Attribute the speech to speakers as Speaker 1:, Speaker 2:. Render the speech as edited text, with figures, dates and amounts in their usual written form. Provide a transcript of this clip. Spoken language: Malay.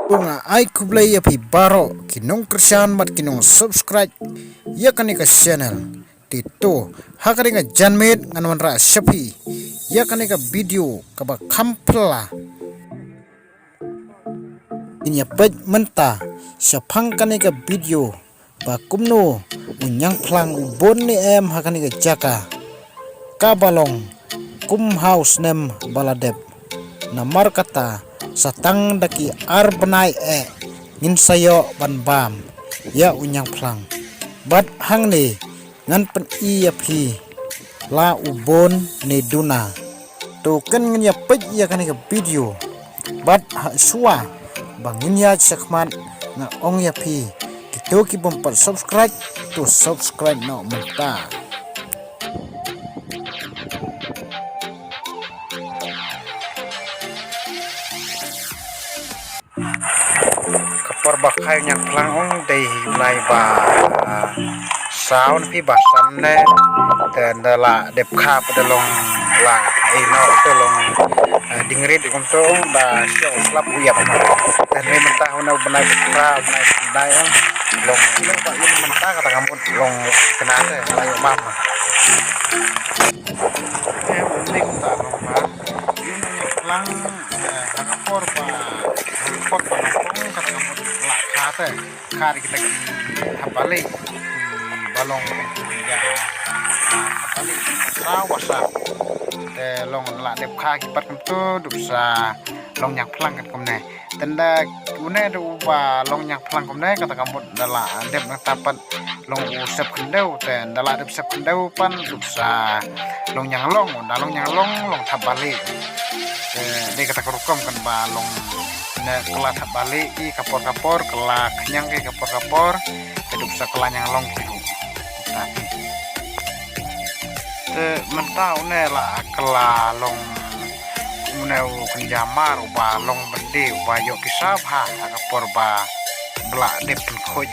Speaker 1: Bunga ai kublai ya pi baro kinong kersian mat kinong subscribe ya kanika channel tito hakaringa janmet nganwan ra shapi ya kanika video kaba kampla inya pej menta syapang kanika video ba kumno unyang plang ubon ni em hakanika jaka kabalong kum house nem baladep namar kata satang daki arbanai ngin sayo ban bam ya unyang plang bat hang ni ngan pen iya phi la ubon ne duna to kan ngin ya pej ya kan ka video bat ha suwa bangin ya sakman na ong ya phi kito ki bom par subscribe to subscribe no menta kapar bakai nyak plang ong dei lai ba sound pi ba san ne dan la dep kha pa long la ai no to long dingrit kum to ba sio slap uyap dan me mentah una benai kra benai dai long lo ba ini mentah kata kamu long kenate layo mama ning ta long ba ini plang kapor ba pot ba kata kamu la kate kari kita hapale balong ya hapale sawasa long la dep kha ki pat kum to dupsa long nyak plang kan kum ne tenda une du ba long nyak plang kum ne kata kamu dala dep nak tapat long usap kendau ten dala dep sep kendau pan dupsa long nyang long long tabale de kata kerukom kan ba long ne kela tabale i kapor kela kenyang ke kapor dupsa kela nyang long gitu tapi mentau ne la kela long uneu kenjamar ba long bende ba yo kisah ha kapor ba bela dep khoj